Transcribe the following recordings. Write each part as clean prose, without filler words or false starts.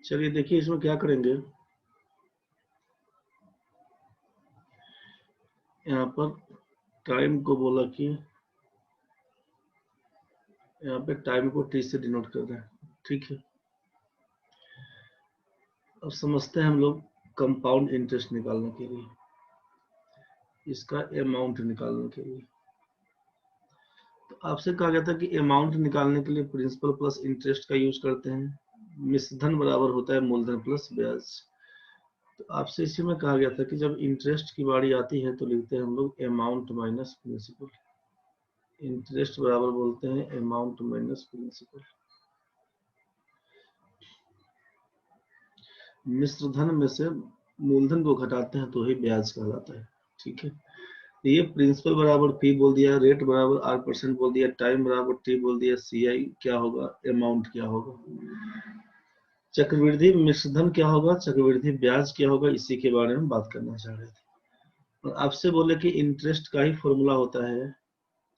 चलिए देखिए इसमें क्या करेंगे, यहाँ पर टाइम को बोला कि यहाँ पे टाइम को टी से डिनोट कर दें, ठीक है। अब समझते हैं हम लोग कंपाउंड इंटरेस्ट निकालने के लिए, इसका अमाउंट निकालने के लिए। तो आपसे कहा गया था कि अमाउंट निकालने के लिए प्रिंसिपल प्लस इंटरेस्ट का यूज करते हैं, मिश्रधन बराबर होता है मूलधन प्लस ब्याज। तो आपसे इसी में कहा गया था कि जब इंटरेस्ट की बारी आती है तो लिखते हैं हम लोग अमाउंट माइनस प्रिंसिपल। इंटरेस्ट बराबर बोलते हैं अमाउंट माइनस प्रिंसिपल। मिश्रधन में से मूलधन को घटाते हैं तो ही ब्याज कहलाता है, ठीक है। ये प्रिंसिपल बराबर पी बोल दिया, रेट बराबर r% बोल दिया, टाइम बराबर टी बोल दिया, CI क्या होगा, अमाउंट क्या होगा, चक्रवृद्धि मिश्रधन क्या होगा, चक्रवृद्धि ब्याज क्या होगा, इसी के बारे में बात करना चाह रहे थे। और आपसे बोले कि इंटरेस्ट का ही फॉर्मूला होता है,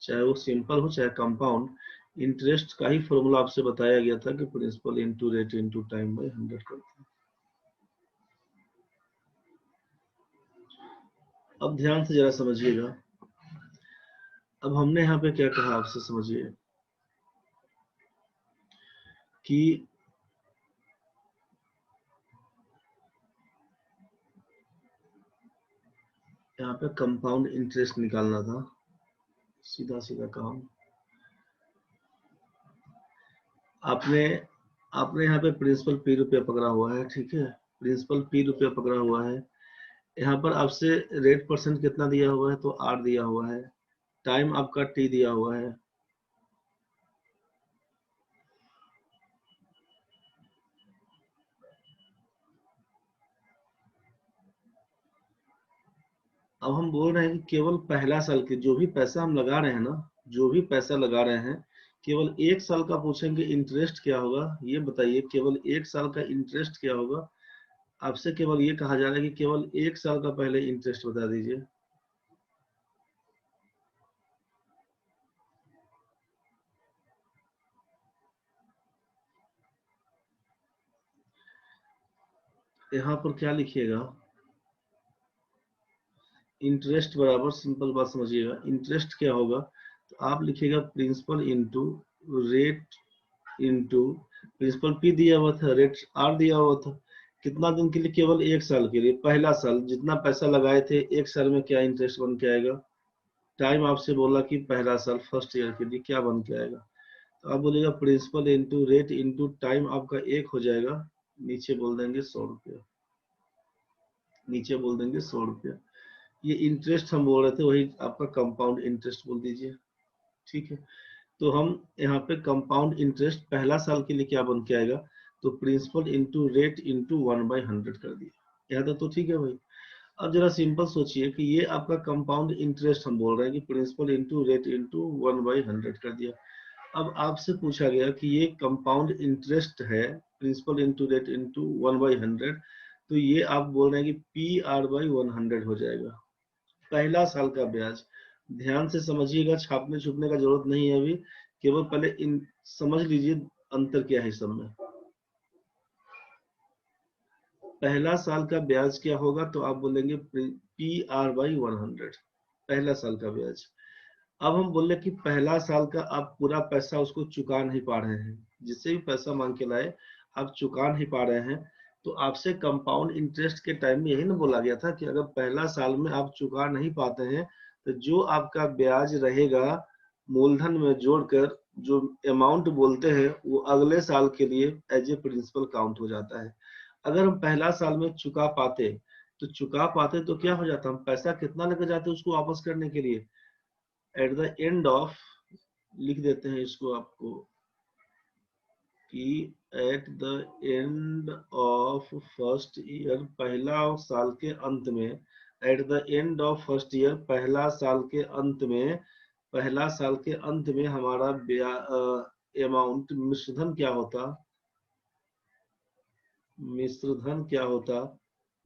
चाहे वो सिंपल हो चाहे कंपाउंड, इंटरेस्ट का ही फॉर्मूला आपसे बताया गया था कि principal into rate into time by 100 करते हैं। अब ध्यान से जरा समझिएगा, अब हमने यहाँ पे क्या कहा आपसे समझिए कि यहाँ पे कंपाउंड इंटरेस्ट निकालना था, सीधा सीधा काम। आपने यहाँ पे प्रिंसिपल पी रुपया पकड़ा हुआ है, ठीक है, प्रिंसिपल पी रुपया पकड़ा हुआ है। यहाँ पर आपसे रेट % कितना दिया हुआ है तो R दिया हुआ है, टाइम आपका T दिया हुआ है। अब हम बोल रहे हैं कि केवल पहला साल के जो भी पैसा हम लगा रहे हैं ना, जो भी पैसा लगा रहे हैं, केवल 1 साल का पूछेंगे इंटरेस्ट क्या होगा, ये बताइए केवल 1 साल का इंटरेस्ट क्या होगा। आपसे केवल ये कहा जा रहा है कि केवल 1 साल का पहले इंटरेस्ट बता दीजिए। यहाँ पर क्या लिखिएगा, इंटरेस्ट बराबर, सिंपल बात समझिएगा, इंटरेस्ट क्या होगा तो आप लिखिएगा principal into rate into principal P दिया हुआ था, रेट आर दिया हुआ था, कितना दिन के लिए, केवल 1 साल के लिए, पहला साल जितना पैसा लगाए थे 1 साल में क्या इंटरेस्ट बन के आएगा। टाइम आपसे बोला कि पहला साल फर्स्ट ईयर के लिए क्या बन के आएगा, तो आप बोलेगा principal into rate into time आपका 1 हो जाएगा, नीचे बोल देंगे 100 रुपया, नीचे बोल देंगे 100 रुपया। ये इंटरेस्ट हम बोल रहे थे, वही आपका कंपाउंड इंटरेस्ट बोल दीजिए, ठीक है। तो हम यहाँ पे कंपाउंड इंटरेस्ट पहला साल के लिए क्या बन के आएगा तो प्रिंसिपल इंटू रेट इंटू 1/100 कर दिया, यहाँ तक तो ठीक है भाई। अब जरा सिंपल सोचिए कि ये आपका कंपाउंड इंटरेस्ट हम बोल रहे हैं कि प्रिंसिपल इंटू रेट इंटू 1/100 कर दिया। अब आपसे पूछा गया कि ये कंपाउंड इंटरेस्ट है, प्रिंसिपल इंटू रेट इंटू 1/100, तो ये आप बोल रहे हैं कि PR/100 हो जाएगा, पहला साल का ब्याज। ध्यान से समझिएगा, छापने छुपने का जरूरत नहीं है अभी, केवल पहले इन समझ लीजिए अंतर क्या है सब में। पहला साल का ब्याज क्या होगा तो आप बोलेंगे PR/100, पहला साल का ब्याज। अब हम बोले कि पहला साल का आप पूरा पैसा उसको चुका नहीं पा रहे हैं, जिससे भी पैसा मांग के लाए आप चुका नहीं पा रहे हैं, तो आपसे कंपाउंड इंटरेस्ट के टाइम में यही ना बोला गया था कि अगर पहला साल में आप चुका नहीं पाते हैं तो जो आपका ब्याज रहेगा मूलधन में जोड़कर जो अमाउंट बोलते हैं वो अगले साल के लिए एज ए प्रिंसिपल काउंट हो जाता है। अगर हम पहला साल में चुका पाते तो क्या हो जाता, हम पैसा कितना लेकर जाते उसको वापस करने के लिए, एट द एंड ऑफ, लिख देते हैं इसको आपको कि eight the end of first year, पहला साल के अंत में, eight the end of first year, पहला साल के अंत में, पहला साल के अंत में हमारा अमाउंट मिश्रधन क्या होता, मिश्रधन क्या होता,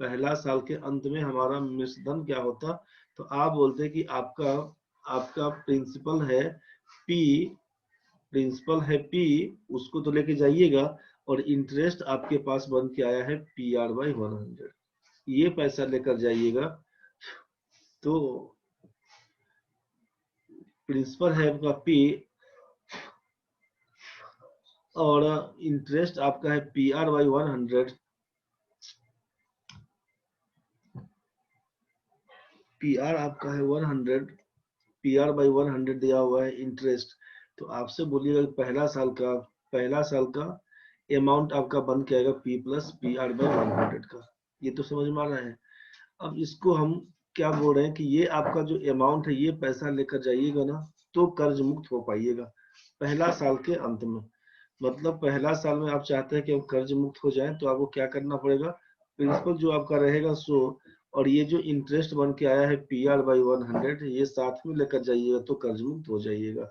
पहला साल के अंत में हमारा मिश्रधन क्या होता, तो आप बोलते कि आपका आपका प्रिंसिपल है P, प्रिंसिपल है P, उसको तो लेके जाइएगा और इंटरेस्ट आपके पास बन के आया है PR/100। ये पैसा लेकर जाइएगा तो प्रिंसिपल है आपका P और इंटरेस्ट आपका है PR/100। PR आपका है 100, PR/100 दिया हुआ है इंटरेस्ट। तो आपसे बोलिएगा पहला साल का अमाउंट आपका बन के आएगा P प्लस PR/100 का। ये तो समझ में आ रहा है। अब इसको हम क्या बोल रहे हैं कि ये आपका जो अमाउंट है ये पैसा लेकर जाइएगा ना तो कर्ज मुक्त हो पाइएगा पहला साल के अंत में। मतलब पहला साल में आप चाहते हैं कि हम कर्ज मुक्त हो जाएं तो आपको क्या करना पड़ेगा, प्रिंसिपल जो आपका रहेगा सो और ये जो इंटरेस्ट बन के आया है PR/100 ये साथ में लेकर जाइएगा तो कर्ज मुक्त हो जाइएगा।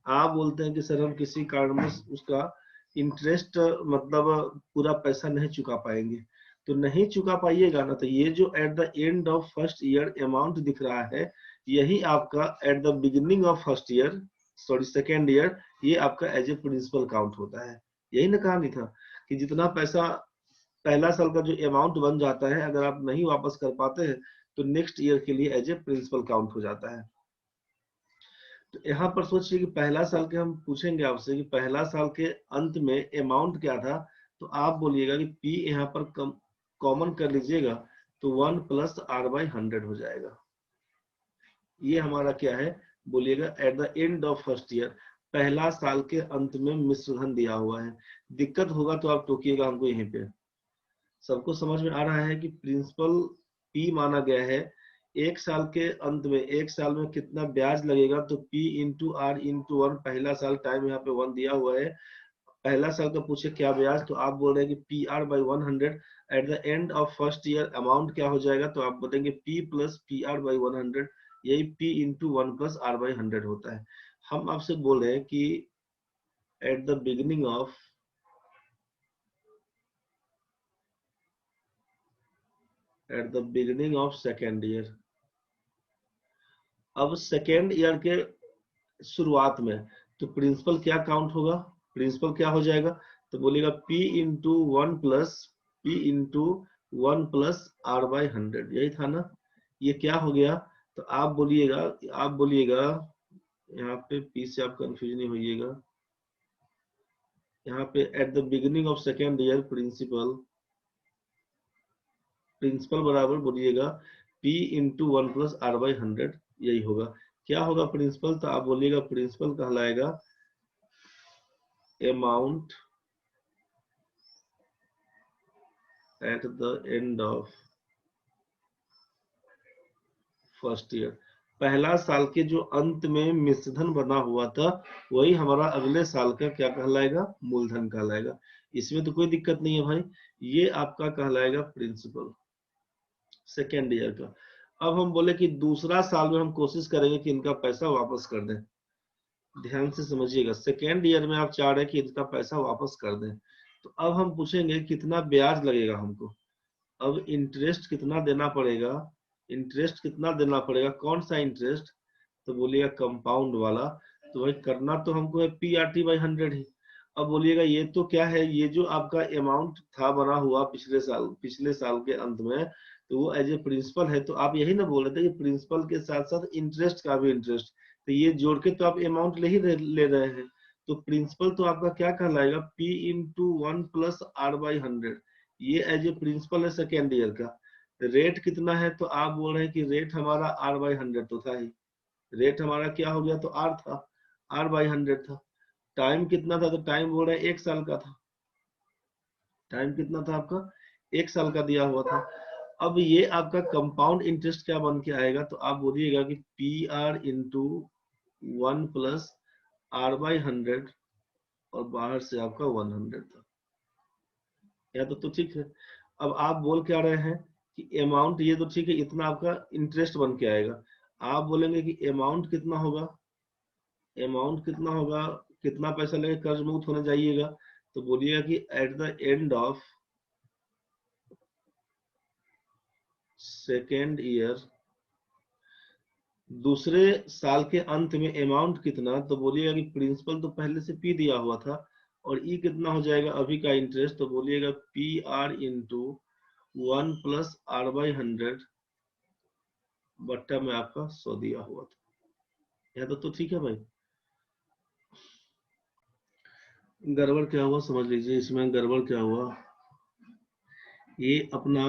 आप बोलते हैं कि सर हम किसी कारणवश उसका इंटरेस्ट मतलब पूरा पैसा नहीं चुका पाएंगे, तो नहीं चुका पाइएगा ना तो ये जो eight the end of first year amount दिख रहा है यही आपका eight the beginning of first year sorry second year ये आपका एज ए प्रिंसिपल काउंट होता है। यही ना कहानी था कि जितना पैसा पहला साल का जो अमाउंट बन जाता है अगर आप नहीं वापस कर पाते हैं तो नेक्स्ट ईयर के लिए एज ए प्रिंसिपल काउंट हो जाता है। तो यहाँ पर सोचिए कि पहला साल के हम पूछेंगे आपसे कि पहला साल के अंत में अमाउंट क्या था, तो आप बोलिएगा कि P यहाँ पर कॉमन कर लीजिएगा तो 1 प्लस R/100 हो जाएगा। ये हमारा क्या है बोलिएगा eight the end of first year पहला साल के अंत में मिश्रधन दिया हुआ है। दिक्कत होगा तो आप टोकिएगा हमको यहीं पे। सबको समझ में आ रहा है कि प्रिंसिपल P माना गया है एक साल के अंत में, एक साल में कितना ब्याज लगेगा तो P इंटू R इंटू 1 पहला साल टाइम यहाँ पे 1 दिया हुआ है। पहला साल का पूछे क्या ब्याज तो आप बोल रहे हैं कि PR/100 eight the end of first year amount क्या हो जाएगा तो आप बोलेंगे P प्लस PR/100 यही P इंटू 1 प्लस R/100 होता है। हम आपसे बोल रहे हैं कि eight the beginning of second year. अब सेकेंड ईयर के शुरुआत में तो प्रिंसिपल क्या काउंट होगा, प्रिंसिपल क्या हो जाएगा तो बोलेगा P इंटू 1 प्लस R/100 यही था ना। ये क्या हो गया तो आप बोलिएगा यहाँ पे P से आप कंफ्यूज नहीं होइएगा। यहाँ पे at the beginning of second year principal बराबर बोलिएगा P इंटू 1 प्लस R/100 यही होगा। क्या होगा प्रिंसिपल तो आप बोलिएगा प्रिंसिपल कहलाएगा amount at the end of first year. पहला साल के जो अंत में मिश्रधन बना हुआ था वही हमारा अगले साल का क्या कहलाएगा मूलधन कहलाएगा। इसमें तो कोई दिक्कत नहीं है भाई। ये आपका कहलाएगा प्रिंसिपल सेकेंड ईयर का। अब हम बोले कि दूसरा साल में हम कोशिश करेंगे कि इनका पैसा वापस कर दें। ध्यान से समझिएगा सेकेंड ईयर में आप चाह रहे हैं कि इनका पैसा वापस कर दें तो अब हम पूछेंगे कितना ब्याज लगेगा हमको। अब इंटरेस्ट कितना देना पड़ेगा, इंटरेस्ट कितना देना पड़ेगा, कौन सा इंटरेस्ट तो बोलिएगा कंपाउंड वाला। तो भाई करना तो हमको है PR/100 ही। अब बोलिएगा ये तो क्या है ये जो आपका अमाउंट था बना हुआ पिछले साल के अंत में तो वो एज ए प्रिंसिपल है तो आप यही ना बोल रहे थे कि प्रिंसिपल के साथ साथ इंटरेस्ट का भी इंटरेस्ट तो ये जोड़ के तो आप अमाउंट ले रहे हैं। तो प्रिंसिपल तो आपका क्या कहलाएगा P इंटू 1 प्लस R/100 ये एज ए प्रिंसिपल है सेकेंड ईयर का। रेट कितना है तो आप बोल रहे हैं कि रेट हमारा R/100 तो था ही। रेट हमारा क्या हो गया तो R था, R/100 था। टाइम कितना था तो टाइम बोल रहे हैं एक साल का था। टाइम कितना था आपका एक साल का दिया हुआ था। अब ये आपका कंपाउंड इंटरेस्ट क्या बन के आएगा तो आप बोलिएगा कि PR इंटू 1 प्लस R/100 और बाहर से आपका 100 था। या तो ठीक है। अब आप बोल क्या रहे हैं कि अमाउंट ये तो ठीक है इतना आपका इंटरेस्ट बन के आएगा। आप बोलेंगे कि अमाउंट कितना होगा, अमाउंट कितना होगा, कितना पैसा लेके कर्ज मुक्त होने जाइएगा तो बोलिएगा कि eight the end of second year दूसरे साल के अंत में अमाउंट कितना तो बोलिएगा कि प्रिंसिपल तो पहले से P दिया हुआ था और ई कितना हो जाएगा अभी का इंटरेस्ट, तो बोलिएगा P R into 1 plus R by 100 बट्टा में आपका 100 दिया हुआ था। यह तो ठीक है भाई। गड़बड़ क्या हुआ समझ लीजिए, इसमें गड़बड़ क्या हुआ, ये अपना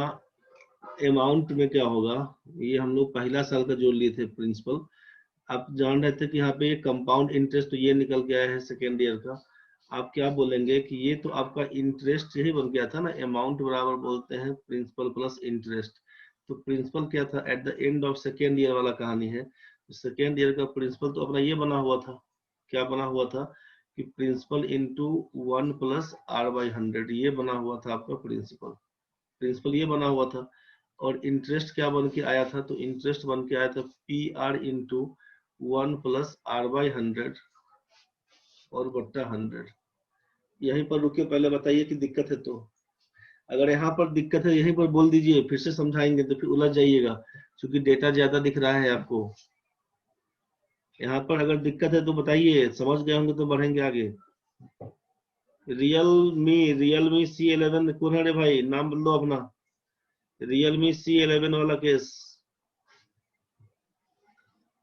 अमाउंट में क्या होगा, ये हम लोग पहला साल का जोड़ लिए थे प्रिंसिपल। आप जान रहे थे कि यहाँ पे कंपाउंड इंटरेस्ट तो ये निकल के आया है सेकेंड ईयर का। आप क्या बोलेंगे कि ये तो आपका इंटरेस्ट यही बन गया था ना, अमाउंट बराबर बोलते हैं प्रिंसिपल प्लस इंटरेस्ट। तो प्रिंसिपल क्या था eight the end of second year वाला कहानी है। सेकेंड ईयर का प्रिंसिपल तो अपना ये बना हुआ था, क्या बना हुआ था कि principal into 1 plus R by 100, ये बना हुआ था आपका प्रिंसिपल। प्रिंसिपल ये बना हुआ था। और इंटरेस्ट क्या बन के आया था, तो इंटरेस्ट बन के आया था P R into 1 plus R by 100 और बट्टा 100। यहीं पर रुके, पहले बताइए कि दिक्कत है तो। अगर यहाँ पर दिक्कत है यहीं पर बोल दीजिए, फिर से समझाएंगे तो फिर उलझ जाइएगा, क्योंकि डेटा ज्यादा दिख रहा है आपको। यहाँ पर अगर दिक्कत है तो बताइए, समझ गए होंगे तो बढ़ेंगे आगे। रियलमी C11 कौन है रे भाई, नाम बोल दो अपना। रियलमी C11 वाला केस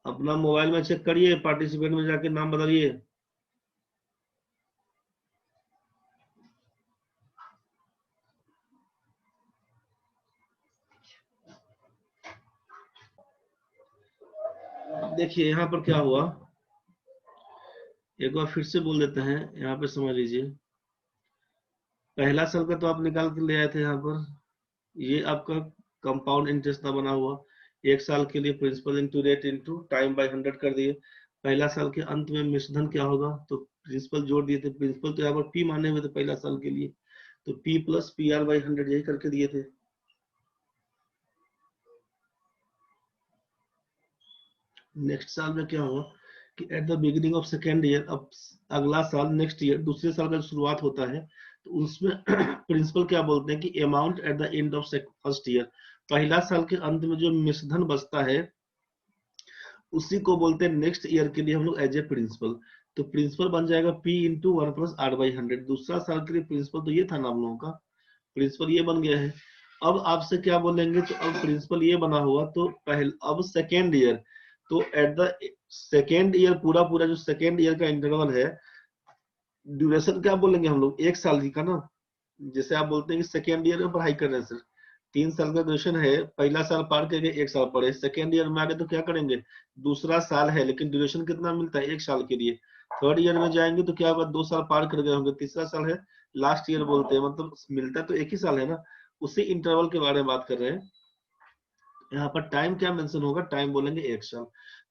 अपना मोबाइल में चेक करिए, पार्टिसिपेंट में जाके नाम बताइए। देखिए यहाँ पर क्या हुआ, एक बार फिर से बोल देते हैं, यहाँ पे समझ लीजिए। पहला साल का तो आप निकाल के ले आए थे यहाँ पर, ये आपका कंपाउंड इंटरेस्ट था बना हुआ। एक साल के लिए principal into rate into time by 100 कर दिए। पहला साल के अंत में मिश्रधन क्या होगा, तो प्रिंसिपल जोड़ दिए थे, प्रिंसिपल तो यहाँ पर पी माने हुए थे पहला साल के लिए, तो P plus P R by 100 यही करके दिए थे। नेक्स्ट साल में क्या हुआ कि eight the beginning of second year, अब अगला साल नेक्स्ट ईयर दूसरे साल का शुरुआत होता है, तो उसमें प्रिंसिपल क्या बोलते हैं कि amount at the end of first year, पहला साल के अंत में जो मिश्रधन बचता है उसी को बोलते हैं नेक्स्ट ईयर के लिए हम लोग एज ए प्रिंसिपल। तो प्रिंसिपल बन जाएगा P into 1 plus R by 100। दूसरा साल के लिए प्रिंसिपल तो ये था ना हम लोगों का, प्रिंसिपल ये बन गया है। अब आपसे क्या बोलेंगे, तो अब प्रिंसिपल ये बना हुआ, तो पहले अब सेकेंड ईयर, तो एट द सेकेंड ईयर पूरा पूरा जो सेकेंड ईयर का इंटरवल है, ड्यूरेशन क्या बोलेंगे हम लोग, एक साल का ना। जैसे आप बोलते हैं कि सेकेंड ईयर में पढ़ाई कर रहे हैं सर, 3 साल का ड्यूरेशन है, पहला साल पार करके एक साल पढ़े, सेकेंड ईयर में आगे तो क्या करेंगे, दूसरा साल है लेकिन ड्यूरेशन कितना मिलता है, एक साल के लिए। थर्ड ईयर में जाएंगे तो क्या होगा, 2 साल पार कर गए होंगे, तीसरा साल है, लास्ट ईयर बोलते हैं, मतलब मिलता तो एक ही साल है ना। उसी इंटरवल के बारे में बात कर रहे हैं। यहाँ पर टाइम क्या मेंशन होगा, टाइम बोलेंगे एक साल।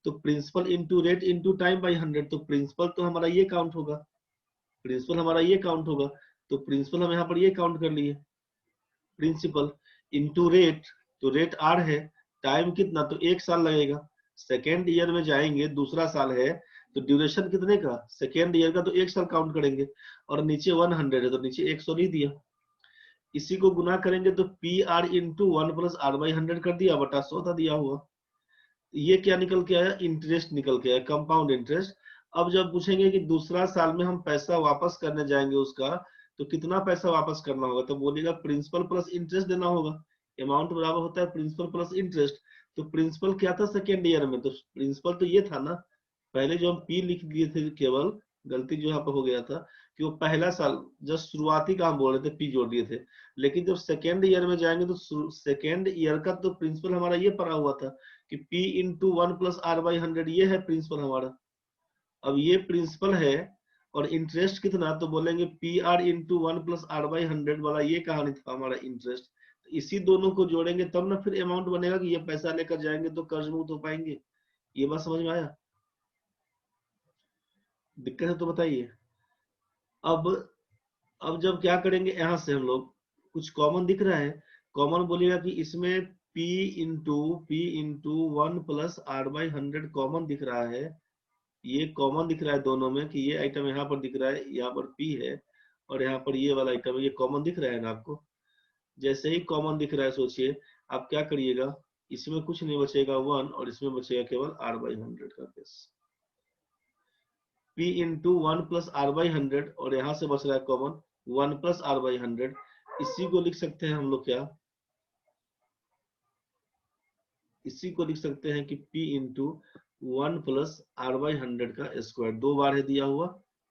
तो principal into rate into time by 100, तो प्रिंसिपल तो हमारा ये काउंट होगा, प्रिंसिपल हमारा ये काउंट होगा, तो प्रिंसिपल हम यहाँ पर ये काउंट कर लिए। प्रिंसिपल इंटू रेट, तो रेट आर है, टाइम कितना, तो एक साल लगेगा। सेकेंड ईयर में जाएंगे, दूसरा साल है, तो ड्यूरेशन कितने का, सेकेंड ईयर का तो एक साल काउंट करेंगे। और नीचे 100 है तो नीचे 100 नहीं दिया, इसी को गुना करेंगे तो P R into 1 plus R by 100 कर दिया, बटा 100 था दिया हुआ। ये क्या निकल के आया, इंटरेस्ट निकल के आया, कंपाउंड इंटरेस्ट। अब जब पूछेंगे कि दूसरा साल में हम पैसा वापस करने जाएंगे उसका, तो कितना पैसा वापस करना होगा, तो बोलेगा प्रिंसिपल प्लस इंटरेस्ट देना होगा। अमाउंट बराबर होता है प्रिंसिपल प्लस इंटरेस्ट। तो प्रिंसिपल क्या था सेकेंड ईयर में, तो प्रिंसिपल तो ये था ना, पहले जो हम पी लिख दिए थे, केवल गलती जो यहाँ पर हो गया था कि वो पहला साल जब शुरुआती का हम बोल रहे थे पी जोड़ दिए थे, लेकिन जब सेकेंड ईयर में जाएंगे तो सेकेंड ईयर का तो प्रिंसिपल हमारा ये पड़ा हुआ था कि P into 1 plus R by 100, ये है प्रिंसिपल हमारा। अब ये प्रिंसिपल है, और इंटरेस्ट कितना, तो बोलेंगे P R into 1 plus R by 100 वाला ये कहानी था हमारा इंटरेस्ट। तो इसी दोनों को जोड़ेंगे तब ना फिर अमाउंट बनेगा कि ये पैसा लेकर जाएंगे तो कर्ज मुक्त हो पाएंगे। ये बात समझ में आया, दिक्कत है तो बताइए। अब अब जब क्या करेंगे, यहां से हम लोग कुछ कॉमन दिख रहा है, कॉमन बोलिएगा कि इसमें P into 1 plus R by 100 common दिख रहा है। ये कॉमन दिख रहा है दोनों में कि ये आइटम यहाँ पर दिख रहा है, यहाँ पर पी है, और यहाँ पर ये वाला आइटम है, ये कॉमन दिख रहा है ना आपको। जैसे ही कॉमन दिख रहा है, सोचिए आप क्या करिएगा, इसमें कुछ नहीं बचेगा 1, और इसमें बचेगा केवल आर बाई 100 का केस। P इंटू 1+r/100 और यहाँ से बच रहा है कॉमन 1+r/100। इसी को लिख सकते हैं हम लोग क्या, इसी को लिख सकते हैं कि P इंटू 1+r/100 का स्क्वायर, 2 बार है दिया हुआ,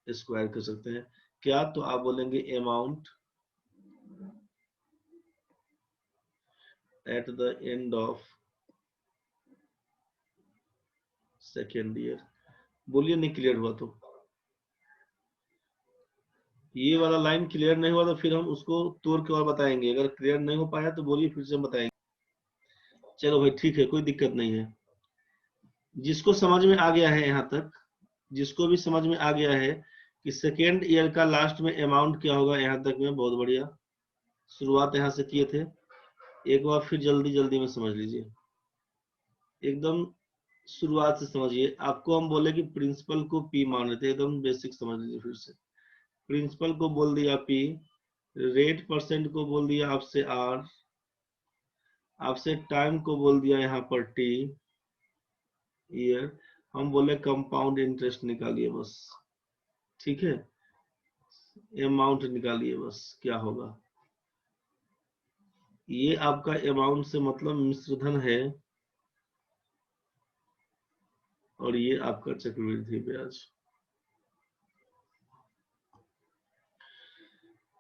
स्क्वायर कर सकते हैं क्या, तो आप बोलेंगे amount at the end of second year. बोलिए नहीं क्लियर हुआ तो, ये वाला लाइन क्लियर नहीं हुआ तो फिर हम उसको तोड़ के और बताएंगे, अगर क्लियर नहीं हो पाया तो बोलिए फिर से हम बताएंगे। चलो भाई ठीक है, कोई दिक्कत नहीं है। जिसको समझ में आ गया है यहाँ तक, जिसको भी समझ में आ गया है कि सेकेंड ईयर का लास्ट में अमाउंट क्या होगा, यहाँ तक में बहुत बढ़िया। शुरुआत यहाँ से किए थे, एक बार फिर जल्दी जल्दी में समझ लीजिए, एकदम शुरुआत से समझिए। आपको हम बोले कि प्रिंसिपल को पी मान रहे थे, एकदम बेसिक समझ लीजिए फिर से। प्रिंसिपल को बोल दिया पी, रेट परसेंट को बोल दिया आपसे आर, आपसे टाइम को बोल दिया यहाँ पर टी, ईयर, हम बोले कंपाउंड इंटरेस्ट निकालिए बस, ठीक है, अमाउंट निकालिए बस, क्या होगा। ये आपका अमाउंट से मतलब मिश्र धन है, और ये आपका चक्रवृद्धि ब्याज।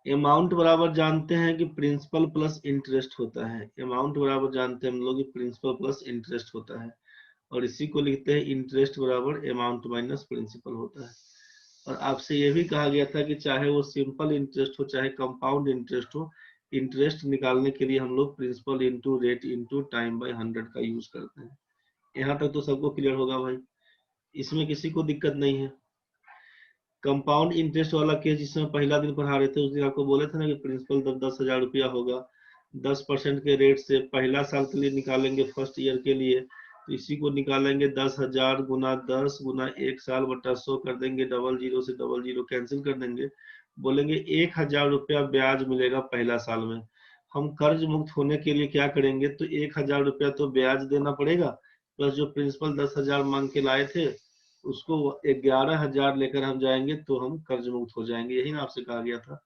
अमाउंट बराबर जानते हैं कि प्रिंसिपल प्लस इंटरेस्ट होता है, अमाउंट बराबर जानते हैं हम लोग कि प्रिंसिपल प्लस इंटरेस्ट होता है, और इसी को लिखते हैं इंटरेस्ट बराबर अमाउंट माइनस प्रिंसिपल होता है। और आपसे ये भी कहा गया था कि चाहे वो सिंपल इंटरेस्ट हो चाहे कंपाउंड इंटरेस्ट हो, इंटरेस्ट निकालने के लिए हम लोग principal into rate into time by 100 का यूज करते हैं। यहाँ तक तो सबको क्लियर होगा भाई, इसमें किसी को दिक्कत नहीं है। कंपाउंड इंटरेस्ट वाला केस जिसमें पहला दिन पढ़ा रहे थे, उस दिन आपको बोले थे ना कि प्रिंसिपल 10,000 रुपया होगा, 10% के रेट से पहला साल के लिए निकालेंगे, फर्स्ट ईयर के लिए, तो इसी को निकालेंगे 10,000 गुना 10 गुना 1 साल बटा 100 कर देंगे, डबल जीरो से डबल जीरो कैंसिल कर देंगे, बोलेंगे 1,000 रुपया ब्याज मिलेगा पहला साल में। हम कर्ज मुक्त होने के लिए क्या करेंगे, तो 1,000 रुपया तो ब्याज देना पड़ेगा, प्लस जो प्रिंसिपल 10,000 मांग के लाए थे उसको 11,000 लेकर हम जाएंगे तो हम कर्ज मुक्त हो जाएंगे। यही ना आपसे कहा गया था।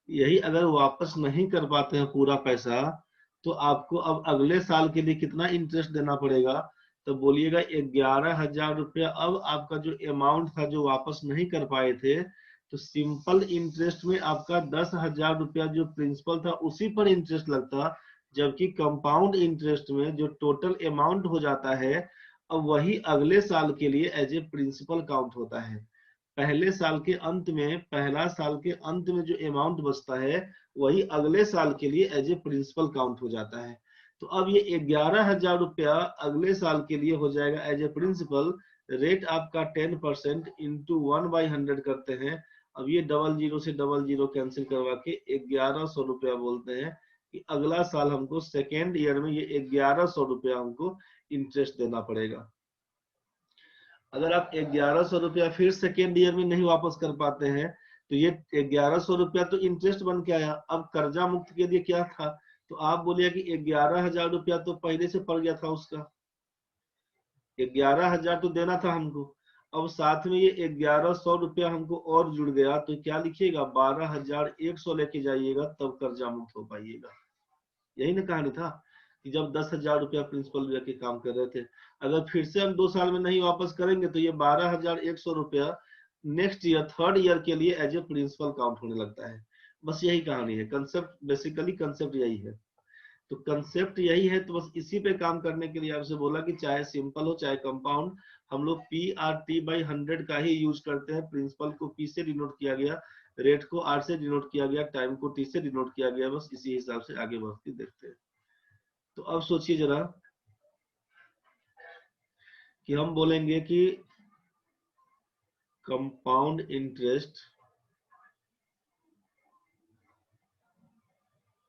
यही अगर वापस नहीं कर पाते हैं पूरा पैसा, तो आपको अब अगले साल के लिए कितना इंटरेस्ट देना पड़ेगा, तो बोलिएगा 11,000 रुपया। अब आपका जो अमाउंट था जो वापस नहीं कर पाए थे, तो सिंपल इंटरेस्ट में आपका 10,000 रुपया जो प्रिंसिपल था उसी पर इंटरेस्ट लगता, जबकि कंपाउंड इंटरेस्ट में जो टोटल अमाउंट हो जाता है, अब वही अगले साल के लिए एज ए प्रिंसिपल काउंट होता है। पहले साल के अंत में, पहला साल के अंत में जो अमाउंट बचता है वही अगले साल के लिए एज ए प्रिंसिपल काउंट हो जाता है। तो अब ये 11,000 रुपया अगले साल के लिए हो जाएगा एज ए प्रिंसिपल। रेट आपका 10% इंटू 1/100 करते हैं। अब ये डबल जीरो से डबल जीरो कैंसिल करवा के 1,100 रुपया बोलते हैं कि अगला साल हमको सेकेंड ईयर में ये 1,100 रुपया हमको इंटरेस्ट देना पड़ेगा। अगर आप 1,100 रुपया फिर सेकेंड ईयर में नहीं वापस कर पाते हैं, तो ये 1,100 रुपया तो इंटरेस्ट बन के आया। अब कर्जा मुक्त के लिए क्या था, तो आप बोलिए कि 11,000 रुपया तो पहले से पड़ गया था, उसका 11,000 तो देना था हमको। अब साथ में ये 1,100 रुपया हमको और जुड़ गया, तो क्या लिखिएगा 12,100 लेके जाइएगा, तब कर्जा मुक्त हो पाइएगा। यही ना कहानी था कि जब 10,000 रुपया प्रिंसिपल लेके काम कर रहे थे, अगर फिर से हम 2 साल में नहीं वापस करेंगे तो ये 12,100 रुपया नेक्स्ट ईयर थर्ड ईयर के लिए एज ए प्रिंसिपल काउंट होने लगता है। बस यही कहानी है, कंसेप्ट बेसिकली कंसेप्ट यही है। तो कंसेप्ट यही है, तो बस इसी पे काम करने के लिए आपसे बोला कि चाहे सिंपल हो चाहे कंपाउंड, हम लोग PRT/100 का ही यूज करते हैं। प्रिंसिपल को P से डिनोट किया गया, रेट को R से डिनोट किया गया, टाइम को T से डिनोट किया गया, बस इसी हिसाब से आगे बढ़ के देखते हैं। तो अब सोचिए जरा कि हम बोलेंगे कि compound interest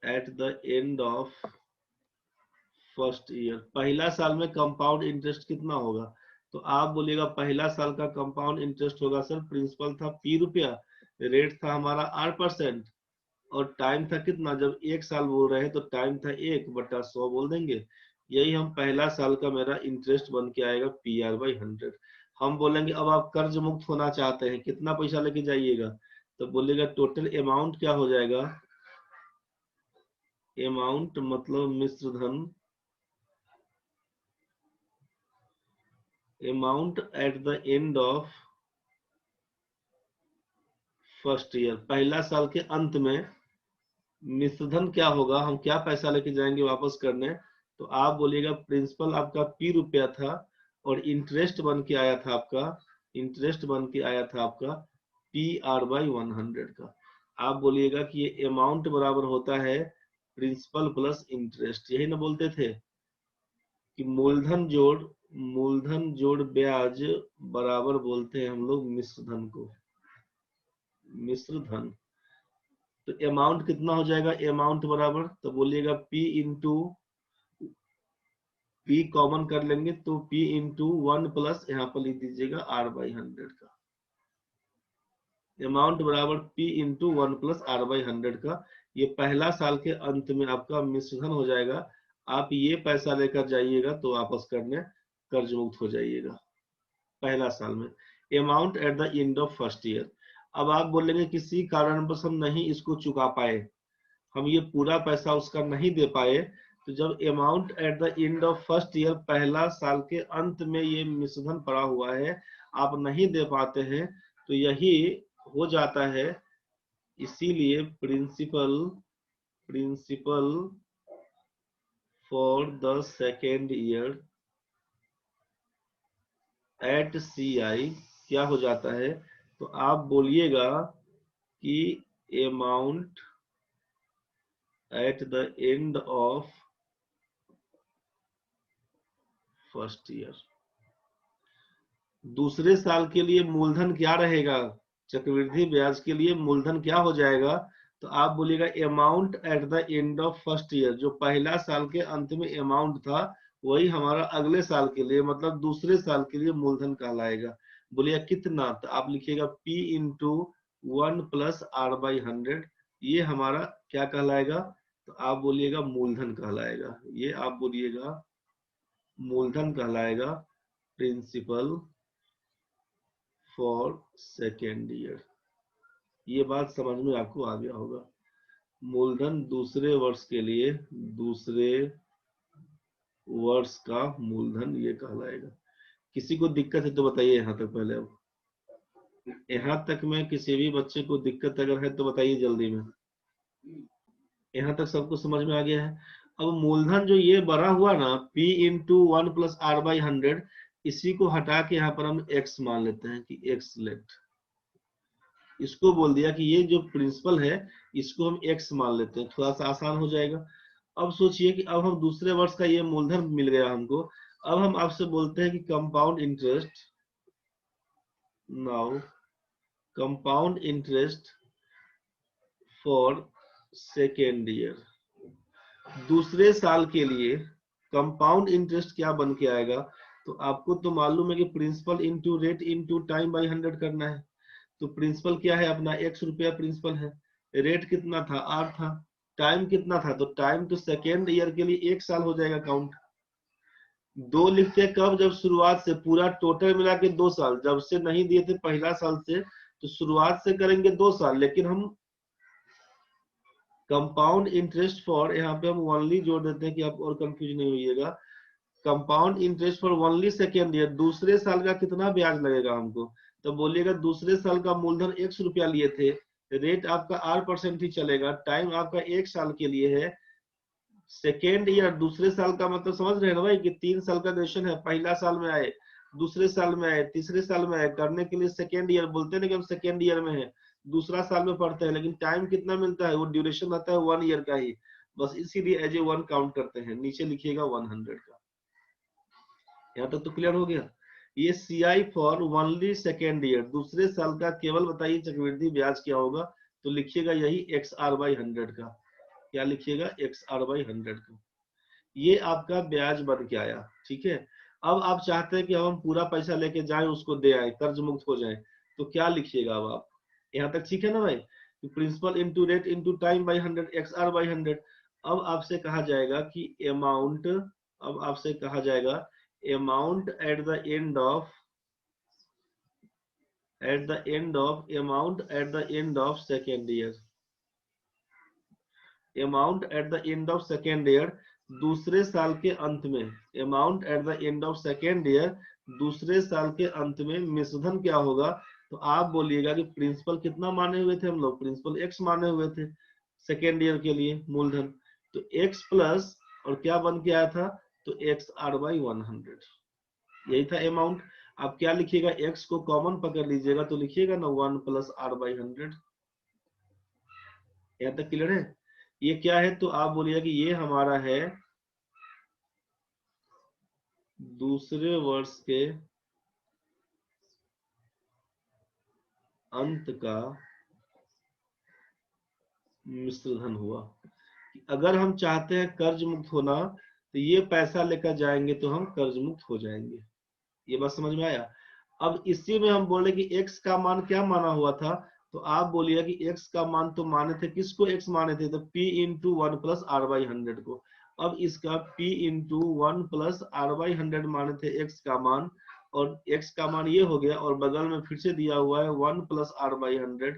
eight the end of first year. पहला साल में कंपाउंड इंटरेस्ट कितना होगा, तो आप बोलिएगा पहला साल का कंपाउंड इंटरेस्ट होगा, सर प्रिंसिपल था P रुपया, रेट था हमारा R%, और टाइम था कितना, जब 1 साल बोल रहे हैं तो टाइम था 1/100 बोल देंगे। यही हम पहला साल का मेरा इंटरेस्ट बन के आएगा PR/100। हम बोलेंगे अब आप कर्ज मुक्त होना चाहते हैं, कितना पैसा लेके जाइएगा, तो बोलेगा टोटल अमाउंट क्या हो जाएगा, अमाउंट मतलब मिश्र धन, amount at the end of first year, पहला साल के अंत में मिश्रधन क्या होगा, हम क्या पैसा लेके जाएंगे वापस करने, तो आप बोलिएगा प्रिंसिपल आपका P रुपया था और इंटरेस्ट बन के आया था आपका, इंटरेस्ट बन के आया था आपका PR/100 का। आप बोलिएगा कि ये अमाउंट बराबर होता है प्रिंसिपल प्लस इंटरेस्ट, यही ना बोलते थे कि मूलधन जोड़ ब्याज बराबर बोलते हैं हम लोग मिश्र धन को, मिश्र धन। तो अमाउंट कितना हो जाएगा, अमाउंट बराबर, तो बोलिएगा P इंटू P कॉमन कर लेंगे तो P इंटू 1 प्लस यहाँ पर लिख दीजिएगा R/100 का, अमाउंट बराबर P इंटू 1 प्लस R/100 का। ये पहला साल के अंत में आपका मिश्रधन हो जाएगा। आप ये पैसा लेकर जाइएगा तो वापस करने कर्ज मुक्त हो जाइएगा पहला साल में। Amount at the end of first year, अब आप बोलेंगे किसी कारणवश हम नहीं इसको चुका पाए, हम ये पूरा पैसा उसका नहीं दे पाए, तो जब amount at the end of first year, पहला साल के अंत में ये मिश्रधन पड़ा हुआ है, आप नहीं दे पाते हैं, तो यही हो जाता है। इसीलिए principal for the second year at CI क्या हो जाता है, तो आप बोलिएगा कि amount at the end of first year, दूसरे साल के लिए मूलधन क्या रहेगा, चक्रवृद्धि ब्याज के लिए मूलधन क्या हो जाएगा, तो आप बोलिएगा amount at the end of first year, जो पहला साल के अंत में अमाउंट था वही हमारा अगले साल के लिए मतलब दूसरे साल के लिए मूलधन कहलाएगा। बोलिएगा कितना, तो आप लिखिएगा P इंटू 1 प्लस R/100, ये हमारा क्या कहलाएगा, तो आप बोलिएगा मूलधन कहलाएगा, ये आप बोलिएगा मूलधन कहलाएगा, प्रिंसिपल फॉर सेकेंड ईयर। ये बात समझ में आपको आ गया होगा। मूलधन दूसरे वर्ष के लिए, दूसरे वर्ष का मूलधन ये कहलाएगा। किसी को दिक्कत है तो बताइए यहाँ तक पहले। अब यहाँ तक में किसी भी बच्चे को दिक्कत अगर है तो बताइए जल्दी में। यहाँ तक सबको समझ में आ गया है। अब मूलधन जो ये बढ़ा हुआ ना P इंटू 1 प्लस R/100, इसी को हटा के यहाँ पर हम X मान लेते हैं कि X लेट, इसको बोल दिया कि ये जो प्रिंसिपल है इसको हम X मान लेते हैं, थोड़ा सा आसान हो जाएगा। अब सोचिए कि अब हम दूसरे वर्ष का ये मूलधन मिल गया हमको, अब हम आपसे बोलते हैं कि compound interest, now compound interest for second year, दूसरे साल के लिए कंपाउंड इंटरेस्ट क्या बन के आएगा, तो आपको तो मालूम है कि principal into rate into time by 100 करना है। तो प्रिंसिपल क्या है अपना, X रुपया प्रिंसिपल है, रेट कितना था R था, टाइम कितना था, तो टाइम तो सेकेंड ईयर के लिए 1 साल हो जाएगा काउंट। 2 लिखते कब, जब शुरुआत से, पूरा टोटल मिला के 2 साल, जब से नहीं दिए थे पहला साल से, तो शुरुआत से करेंगे 2 साल, लेकिन हम कंपाउंड इंटरेस्ट फॉर, यहाँ पे हम ओनली जोड़ देते हैं कि आप और कंफ्यूज नहीं होइएगा। Compound interest for only second year, दूसरे साल का कितना ब्याज लगेगा हमको, तो बोलिएगा दूसरे साल का मूलधन X रुपया लिए थे, रेट आपका R% ही चलेगा, टाइम आपका 1 साल के लिए है, सेकेंड ईयर दूसरे साल का मतलब समझ रहे हैं ना भाई कि 3 साल का ग्रेजुएशन है, पहला साल में आए, दूसरे साल में आए, तीसरे साल में आए, करने के लिए सेकेंड ईयर बोलते हैं ना कि हम सेकेंड ईयर में है, दूसरा साल में पढ़ते हैं, लेकिन टाइम कितना मिलता है, वो ड्यूरेशन रहता है 1 ईयर का ही, बस इसीलिए एज ए 1 काउंट करते हैं। नीचे लिखिएगा 100 का। यहाँ तक तो क्लियर हो गया। ये CI for only second year, दूसरे साल का केवल बताइए चक्रवृद्धि ब्याज क्या होगा, तो लिखिएगा यही XR/100 का, क्या लिखिएगा XR/100 का। ये आपका ब्याज बन के आया, ठीक है। अब आप चाहते हैं कि हम पूरा पैसा लेके जाएं उसको दे आए, कर्ज मुक्त हो जाए, तो क्या लिखिएगा अब आप, यहाँ तक ठीक है ना भाई, principal into rate into time by 100 XR/100। अब आपसे कहा जाएगा कि अमाउंट, अब आपसे कहा जाएगा amount at the end of eight the end of amount at the end of second year, amount at the end of second year दूसरे साल के अंत में, amount at the end of second year दूसरे साल के अंत में मिश्रधन क्या होगा। तो आप बोलिएगा कि प्रिंसिपल कितना माने हुए थे हम लोग, प्रिंसिपल x माने हुए थे सेकेंड ईयर के लिए मूलधन, तो x प्लस और क्या बन के आया था, तो x r बाई 100, यही था अमाउंट। आप क्या लिखिएगा, x को कॉमन पकड़ लीजिएगा तो लिखिएगा ना 1 प्लस r बाई 100। यहाँ तक क्लियर है। ये क्या है, तो आप बोलिए कि ये हमारा है दूसरे वर्ष के अंत का मिश्रधन हुआ। अगर हम चाहते हैं कर्ज मुक्त होना तो ये पैसा लेकर जाएंगे तो हम कर्ज मुक्त हो जाएंगे। ये बात समझ में आया। अब इसी में हम बोले कि x का मान क्या माना हुआ था, तो आप बोलिए कि x का मान तो माने थे, किसको x माने थे, तो p into 1 plus r by 100 को। अब इसका p into 1 plus r by 100 माने थे x का मान, और x का मान ये हो गया, और बगल में फिर से दिया हुआ है 1 प्लस r बाई 100,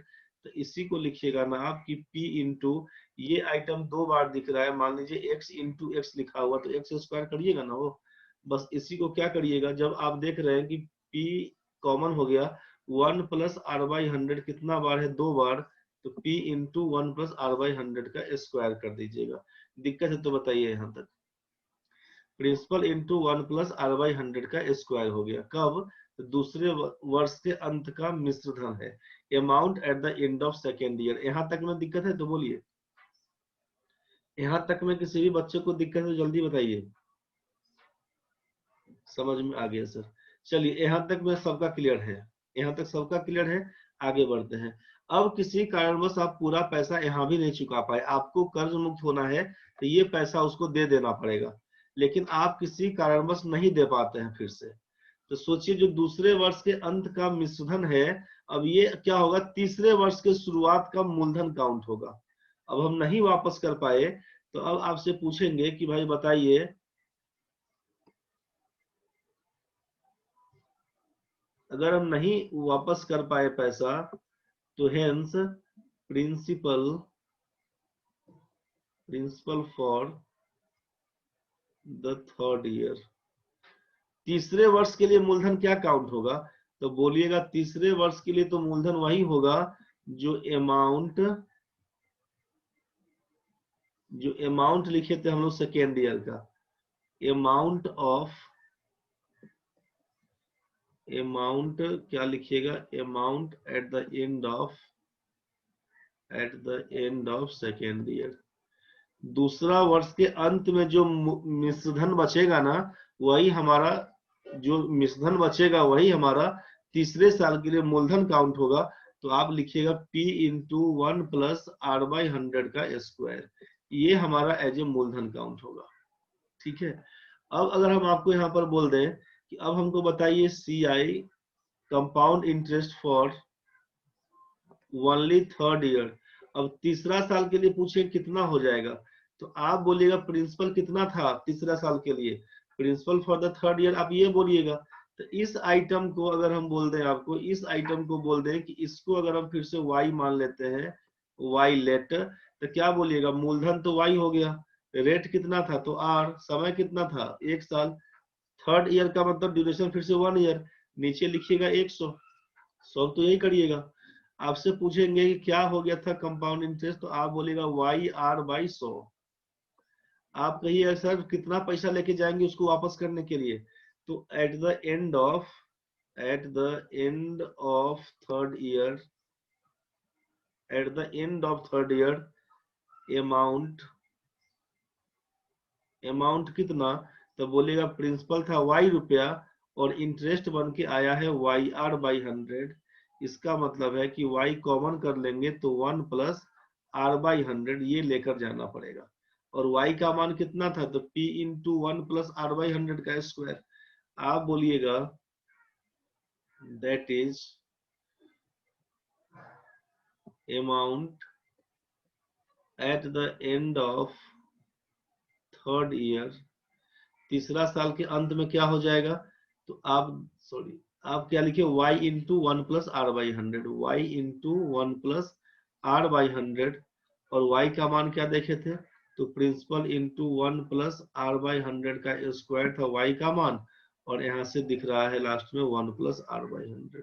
तो इसी को लिखिएगा ना आप कि p इंटू, ये आइटम दो बार दिख रहा है, मान लीजिए x इंटू x लिखा हुआ, तो x स्क्वायर करिएगा ना वो, बस इसी को क्या करिएगा, जब आप देख रहे हैं कि p कॉमन हो गया, 1 प्लस r बाई 100 कितना बार है, दो बार, तो p into 1 plus r by 100 का स्क्वायर कर दीजिएगा। दिक्कत है तो बताइए यहाँ तक। Principal into 1 plus r by 100 का स्क्वायर हो गया, कब, तो दूसरे वर्ष के अंत का मिश्रधन है, amount at the end of second year. यहाँ तक में दिक्कत है तो बोलिए, यहाँ तक में किसी भी बच्चे को दिक्कत है जल्दी बताइए। समझ में आ गया सर। चलिए यहाँ तक में सबका क्लियर है, यहाँ तक सबका क्लियर है। आगे बढ़ते हैं। अब किसी कारणवश आप पूरा पैसा यहाँ भी नहीं चुका पाए, आपको कर्ज मुक्त होना है तो ये पैसा उसको दे देना पड़ेगा, लेकिन आप किसी कारणवश नहीं दे पाते हैं फिर से, तो सोचिए जो दूसरे वर्ष के अंत का मिश्रधन है, अब ये क्या होगा, तीसरे वर्ष के शुरुआत का मूलधन काउंट होगा। अब हम नहीं वापस कर पाए तो अब आपसे पूछेंगे कि भाई बताइए, अगर हम नहीं वापस कर पाए पैसा तो hence principal principal for the third year, तीसरे वर्ष के लिए मूलधन क्या काउंट होगा, तो बोलिएगा तीसरे वर्ष के लिए तो मूलधन वही होगा जो अमाउंट लिखे थे हम लोग सेकेंड ईयर का, अमाउंट क्या लिखिएगा, amount at the end of second year, दूसरा वर्ष के अंत में जो मिश्रधन बचेगा ना, वही हमारा, जो मिश्रधन बचेगा वही हमारा तीसरे साल के लिए मूलधन काउंट होगा। तो आप लिखिएगा p into 1 plus r by 100 का स्क्वायर, ये हमारा एज ए मूलधन काउंट होगा। ठीक है। अब अगर हम आपको यहाँ पर बोल दें कि अब हमको बताइए CI compound interest for only third year, अब तीसरा साल के लिए पूछे कितना हो जाएगा, तो आप बोलिएगा प्रिंसिपल कितना था तीसरा साल के लिए, principal for the third year आप ये बोलिएगा। तो इस आइटम को अगर हम बोल दें आपको, इस आइटम को बोल दें कि इसको अगर हम फिर से y मान लेते हैं, y लेट, तो क्या बोलिएगा, मूलधन तो y हो गया, रेट कितना था तो r, समय कितना था 1 साल, थर्ड ईयर का मतलब ड्यूरेशन फिर से 1 ईयर, नीचे लिखिएगा 100, सॉल्व तो यही करिएगा। आपसे पूछेंगे कि क्या हो गया था कंपाउंड इंटरेस्ट, तो आप बोलेगा वाई आर बाई 100। आप कहिए सर कितना पैसा लेके जाएंगे उसको वापस करने के लिए, तो eight the end of third year, amount कितना, तो बोलेगा प्रिंसिपल था y रुपया और इंटरेस्ट बन के आया है वाई आर बाई 100, इसका मतलब है कि y कॉमन कर लेंगे तो 1 प्लस आर बाई 100 ये लेकर जाना पड़ेगा, और y का मान कितना था, तो p into 1 plus R by 100 का स्क्वायर। आप बोलिएगा that is amount at the end of third year, तीसरा साल के अंत में क्या हो जाएगा, तो आप आप क्या लिखे y into 1 plus R by 100, Y into 1 plus R by 100, और y का मान क्या देखे थे, तो principal into 1 plus R by 100 का स्क्वायर था y का मान, और यहाँ से दिख रहा है लास्ट में 1 प्लस आर बाई 100।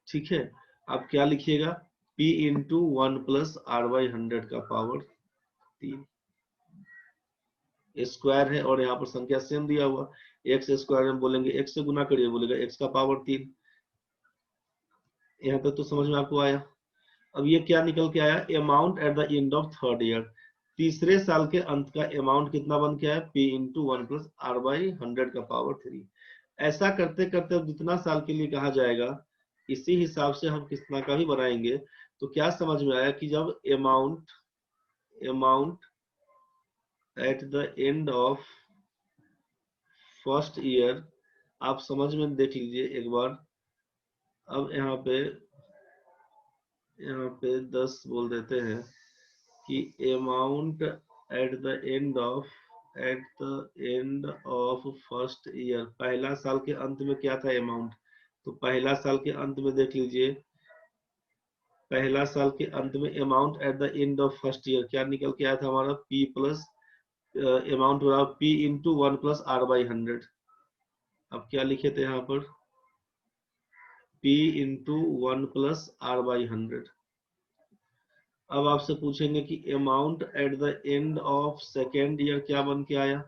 ठीक है, आप क्या लिखिएगा, p into 1 plus R by 100 का पावर 3 स्क्वायर है, और यहाँ पर संख्या सेम दिया हुआ, एक्स स्क्वायर में बोलेंगे x से गुना करिए, बोलेगा x का पावर 3। यहाँ तक तो समझ में आपको आया। अब ये क्या निकल के आया, amount at the end of third year, तीसरे साल के अंत का अमाउंट कितना बन के आया, p into 1 plus R by 100 का पावर 3। ऐसा करते करते जितना साल के लिए कहा जाएगा, इसी हिसाब से हम कितना का भी बनाएंगे। तो क्या समझ में आया कि जब amount at the end of first year, आप समझ में देख लीजिए एक बार। अब यहाँ पे 10 बोल देते हैं कि amount at the end of first year, पहला साल के अंत में क्या था अमाउंट, तो पहला साल के अंत में देख लीजिए, पहला साल के अंत में amount at the end of first year क्या निकल के आया था हमारा, p प्लस अमाउंट हो रहा p into 1 plus R by 100। अब क्या लिखे थे यहाँ पर, p into 1 plus R by 100। अब आपसे पूछेंगे कि amount at the end of second year क्या बन के आया,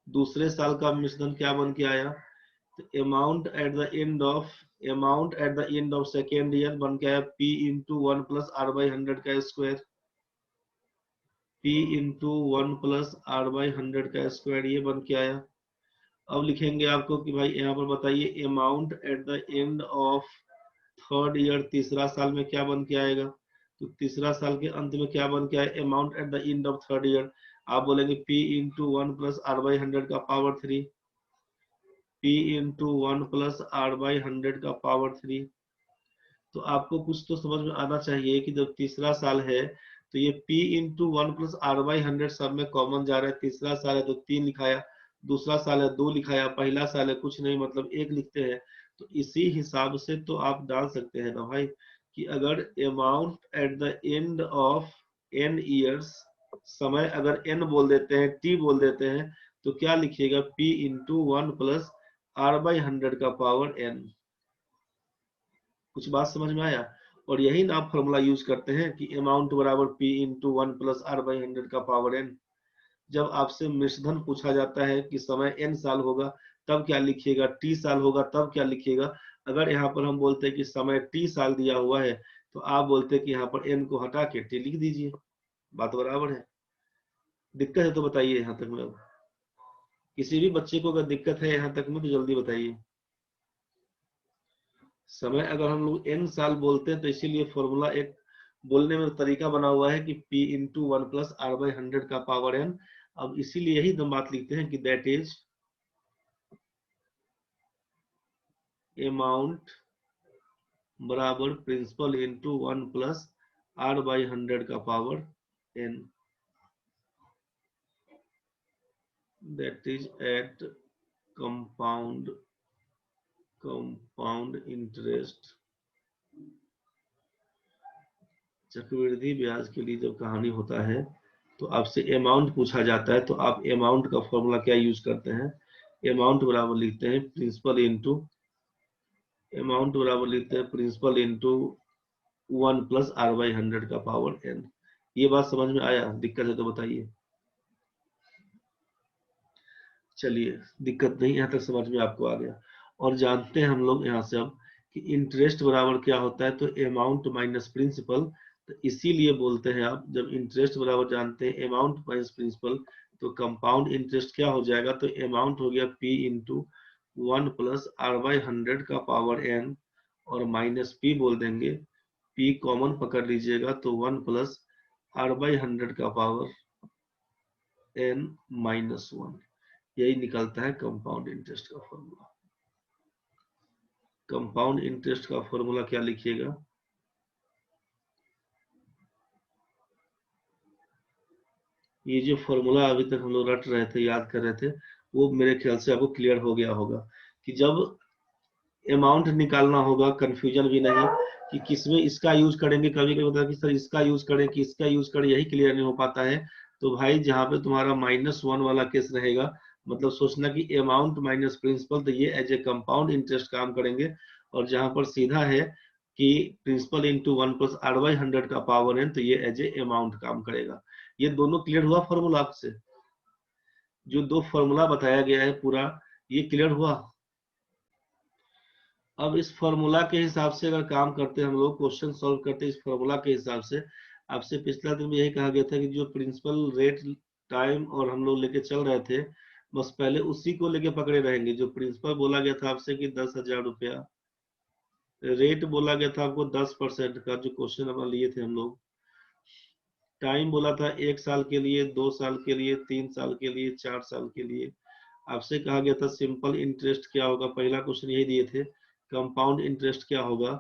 दूसरे साल का मिश्रण क्या बन के आया, तो amount at the end of second year बन के आया p into 1 plus R by 100 का square, p into 1 plus R by 100 का स्क्वायर, ये बन के आया। अब लिखेंगे आपको कि भाई यहाँ पर बताइए amount at the end of third year, तीसरा साल में क्या बन के आएगा, तो तीसरा साल के अंत में क्या बन के आए, amount at the end of third year, आप बोलेंगे p into 1 plus R by 100 का power 3, p into 1 plus R by 100 का पावर 3। तो आपको कुछ तो समझ में आना चाहिए कि जब तीसरा साल है तो ये p into 1 plus R by 100 सब में कॉमन जा रहा है, तीसरा साल है तो 3 लिखाया, दूसरा साल है 2 लिखाया, पहला साल है कुछ नहीं मतलब 1 लिखते हैं। तो इसी हिसाब से तो आप डाल सकते हैं ना भाई, कि अगर amount at the end of n years, समय अगर n बोल देते हैं, t बोल देते हैं, तो क्या लिखिएगा, p into 1 plus R by 100 का पावर n। कुछ बात समझ में आया। और यही ना आप फॉर्मूला यूज करते हैं कि अमाउंट बराबर p into 1 plus R by 100 का पावर n। जब आपसे मिश्रधन पूछा जाता है कि समय n साल होगा तब क्या लिखिएगा, t साल होगा तब क्या लिखिएगा। अगर यहाँ पर हम बोलते हैं कि समय t साल दिया हुआ है, तो आप बोलते हैं कि यहाँ पर n को हटा के t लिख दीजिए, बात बराबर है। दिक्कत है तो बताइए यहाँ तक में, किसी भी बच्चे को अगर दिक्कत है यहाँ तक में तो जल्दी बताइए। समय अगर हम लोग n साल बोलते हैं तो इसीलिए फॉर्मूला एक बोलने में तरीका बना हुआ है कि p into 1 plus R by 100 का पावर n। अब इसीलिए यही हम बात लिखते हैं कि दैट इज अमाउंट बराबर principal into 1 plus R by 100 का power n, that is at compound interest. चक्रवृद्धि ब्याज के लिए जब कहानी होता है तो आपसे अमाउंट पूछा जाता है, तो आप अमाउंट का फॉर्मूला क्या यूज करते हैं, अमाउंट बराबर लिखते हैं principal into 1 plus R by 100 का पावर n। ये बात समझ में आया, दिक्कत है तो बताइए। चलिए, दिक्कत नहीं, यहाँ तक समझ में आपको आ गया। और जानते हैं हम लोग यहाँ से अब कि इंटरेस्ट बराबर क्या होता है, तो अमाउंट माइनस प्रिंसिपल। तो इसीलिए बोलते हैं आप जब इंटरेस्ट बराबर जानते हैं अमाउंट माइनस प्रिंसिपल, तो कंपाउंड इंटरेस्ट क्या हो जाएगा, तो अमाउंट हो गया p into 1 plus R by 100 का पावर n, और माइनस p बोल देंगे, p कॉमन पकड़ लीजिएगा तो 1 प्लस आर बाई 100 का पावर n माइनस 1। यही निकलता है कंपाउंड इंटरेस्ट का फॉर्मूला। कंपाउंड इंटरेस्ट का फॉर्मूला क्या लिखिएगा, ये जो फॉर्मूला अभी तक हम लोग रट रहे थे, याद कर रहे थे, वो मेरे ख्याल से आपको क्लियर हो गया होगा कि जब अमाउंट निकालना होगा, कंफ्यूजन भी नहीं कि किसमें इसका यूज करेंगे, कभी कभी होता है कि सर इसका यूज करें कि इसका यूज करें, यही क्लियर नहीं हो पाता है। तो भाई जहां पे तुम्हारा -1 वाला केस रहेगा, मतलब सोचना कि अमाउंट माइनस प्रिंसिपल, तो ये एज ए कंपाउंड इंटरेस्ट काम करेंगे। और जहां पर सीधा है कि principal into 1 plus R by 100 का पावर n, तो ये एज ए अमाउंट काम करेगा। ये दोनों क्लियर हुआ फॉर्मूला से? जो दो फॉर्मूला बताया गया है पूरा, ये क्लियर हुआ? अब इस फॉर्मूला के हिसाब से अगर काम करते हैं हम लोग, क्वेश्चन सॉल्व करते हैं इस फॉर्मूला के हिसाब से। आपसे पिछला दिन में यही कहा गया था कि जो प्रिंसिपल रेट टाइम और हम लोग लेके चल रहे थे, बस पहले उसी को लेके पकड़े रहेंगे। जो प्रिंसिपल बोला गया था आपसे कि 10,000 रुपया, रेट बोला गया था आपको 10% का, जो क्वेश्चन अपना लिए थे हम लोग। टाइम बोला था 1 साल के लिए, 2 साल के लिए, 3 साल के लिए, 4 साल के लिए। आपसे कहा गया था सिंपल इंटरेस्ट क्या होगा, पहला क्वेश्चन यही दिए थे। कंपाउंड इंटरेस्ट क्या होगा?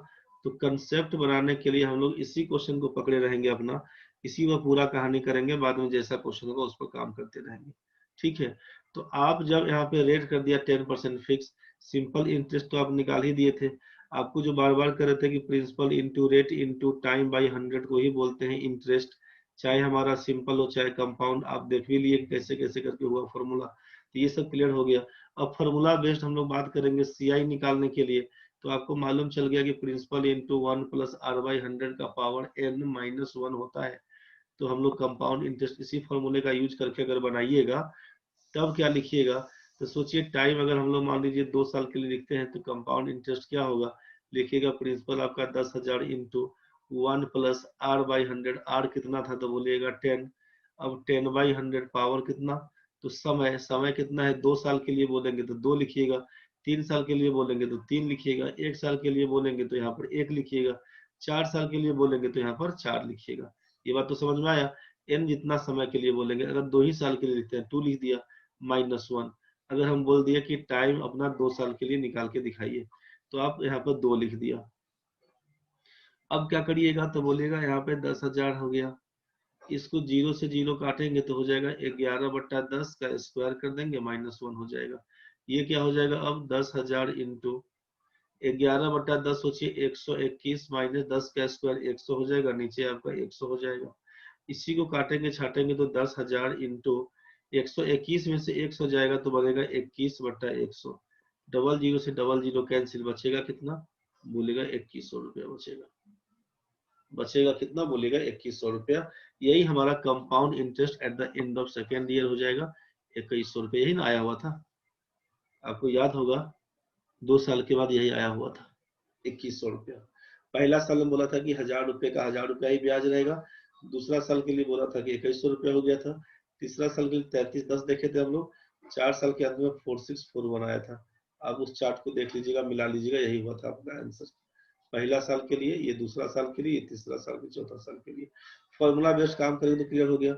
तो कंसेप्ट बनाने के लिए हम लोग इसी क्वेश्चन को पकड़े रहेंगे अपना, इसी में पूरा कहानी करेंगे, बाद में जैसा क्वेश्चन होगा उस पर काम करते रहेंगे। ठीक है, तो आप जब यहाँ पे रेट कर दिया 10% फिक्स, सिंपल इंटरेस्ट तो आप निकाल ही दिए थे। आपको जो बार बार कर रहे थे कि principal into rate into time by 100 को ही बोलते हैं इंटरेस्ट, चाहे हमारा सिंपल हो चाहे कंपाउंड। आप देख भी लिए कैसे कैसे करके हुआ फॉर्मूला, तो ये सब क्लियर हो गया। अब फॉर्मूला बेस्ड हम लोग बात करेंगे सीआई निकालने के लिए। तो आपको मालूम चल गया कि principal into 1 plus R by 100 का पावर n माइनस 1 होता है। तो हम लोग कंपाउंड इंटरेस्ट इसी फॉर्मूले का यूज करके अगर बनाइएगा, तब क्या लिखिएगा? तो सोचिए, टाइम अगर हम लोग मान लीजिए 2 साल के लिए लिखते हैं, तो कंपाउंड इंटरेस्ट क्या होगा? लिखिएगा प्रिंसिपल आपका 10,000 into 1 plus R by 100। R कितना था? तो बोलिएगा 10। अब 10 बाई 100 पावर कितना? तो समय, समय कितना है? 2 साल के लिए बोलेंगे तो 2 लिखिएगा, 3 साल के लिए बोलेंगे तो 3 लिखिएगा, 1 साल के लिए बोलेंगे तो यहाँ पर 1 लिखिएगा, 4 साल के लिए बोलेंगे तो यहाँ पर 4 लिखिएगा। ये बात तो समझ में आया? एन जितना समय के लिए बोलेंगे, अगर 2 ही साल के लिए लिखते हैं 2 लिख दिया, -1। अगर हम बोल दिए कि टाइम अपना 2 साल के लिए निकाल के दिखाइए, तो आप यहाँ पर 2 लिख दिया। अब क्या करिएगा? तो बोलिएगा यहाँ पे 10,000 हो गया, इसको 0 से 0 काटेंगे तो हो जाएगा 11/10 का स्क्वायर कर देंगे, -1 हो जाएगा। ये क्या हो जाएगा? अब 10,000 इंटू 11/10 सोचिए 121 माइनस 10 का स्क्वायर 100 हो जाएगा, नीचे आपका 100 हो जाएगा। इसी को काटेंगे छाटेंगे तो 10,000 इंटू 121 में से 100 जाएगा तो बनेगा 21/100। डबल जीरो से डबल जीरो कैंसिल, बचेगा कितना? बोलेगा 2100 रुपया बचेगा। बचेगा कितना? बोलेगा 2100 रुपया। यही हमारा compound interest eight the end of second year हो जाएगा, 2100 रुपया। यही ना आया हुआ था, आपको याद होगा, 2 साल के बाद यही आया हुआ था, 2100 रुपया। पहला साल में बोला था कि 1000 रुपये का 1000 रुपया ही ब्याज रहेगा, दूसरा साल के लिए बोला था कि 2100 रुपया हो गया था, तीसरा साल के लिए 3310 देखे थे हम लोग, 4 साल के अंत में 464 बनाया था। आप उस चार्ट को देख लीजिएगा, मिला लीजिएगा, यही हुआ था आपका आंसर। पहला साल के लिए, ये दूसरा साल के लिए, ये तीसरा साल के, चौथा साल के लिए। फॉर्मूला बेस्ड काम करेंगे तो क्लियर हो गया।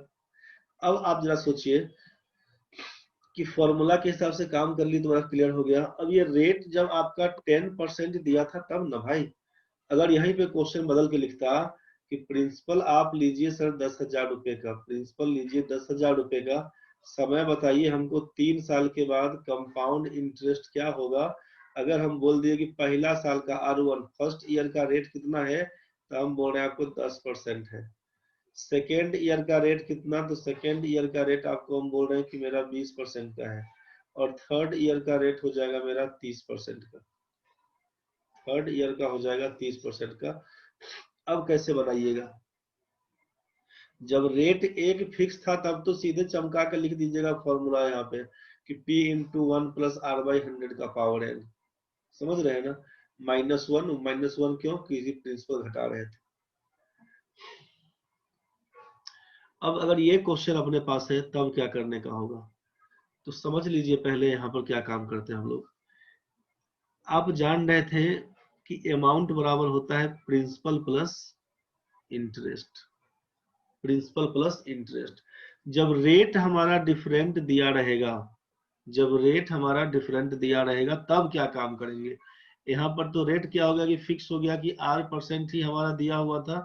अब आप जरा सोचिए कि फॉर्मूला के हिसाब से काम कर ली तो बड़ा क्लियर हो गया। अब ये रेट जब आपका 10% दिया था तब ना भाई, अगर यहीं पे क्वेश्चन बदल के लिखता कि प्रिंसिपल आप लीजिए सर 10,000 रुपए का, प्रिंसिपल लीजिए 10,000 रुपए का, समय बताइए हमको 3 साल के बाद कंपाउंड इंटरेस्ट क्या होगा। अगर हम बोल दिए कि पहला साल का R1 फर्स्ट ईयर का रेट कितना है, तो हम बोल रहे हैं आपको 10% है। सेकेंड ईयर का रेट कितना? तो सेकेंड ईयर का रेट आपको हम बोल रहे हैं कि मेरा 20% का है, और थर्ड ईयर का रेट हो जाएगा मेरा 30% का। थर्ड ईयर का हो जाएगा 30% का। अब कैसे बनाइएगा? जब रेट एक फिक्स था तब तो सीधे चमका के लिख दीजिएगा फॉर्मूला यहाँ पे कि P into 1 plus R by 100 का पावर n। समझ रहे हैं ना? -1 क्यों? किसी प्रिंसिपल घटा रहे थे। अब अगर ये क्वेश्चन अपने पास है तब क्या करने का होगा, तो समझ लीजिए पहले यहाँ पर क्या काम करते हैं हम लोग। आप जान रहे थे कि अमाउंट बराबर होता है principal plus interest, principal plus interest. जब रेट हमारा डिफरेंट दिया रहेगा, जब रेट हमारा डिफरेंट दिया रहेगा तब क्या काम करेंगे। यहाँ पर तो रेट क्या हो गया कि फिक्स हो गया कि R% ही हमारा दिया हुआ था।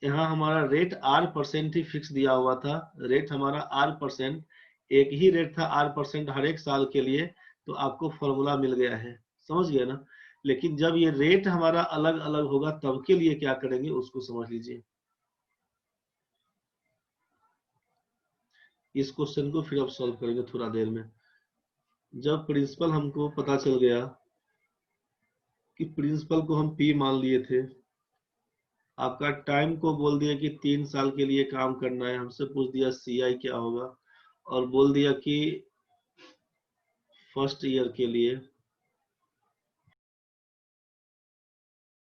यहाँ हमारा रेट R% ही फिक्स दिया हुआ था, रेट हमारा R%। एक ही रेट था R% हर एक साल के लिए, तो आपको फॉर्मूला मिल गया है, समझ गए ना। लेकिन जब ये रेट हमारा अलग अलग होगा तब के लिए क्या करेंगे उसको समझ लीजिए। इस क्वेश्चन को फिर अब सॉल्व करेंगे थोड़ा देर में। जब प्रिंसिपल हमको पता चल गया कि प्रिंसिपल को हम P मान लिए थे, आपका टाइम को बोल दिया कि 3 साल के लिए काम करना है, हमसे पूछ दिया CI क्या होगा, और बोल दिया कि फर्स्ट ईयर के लिए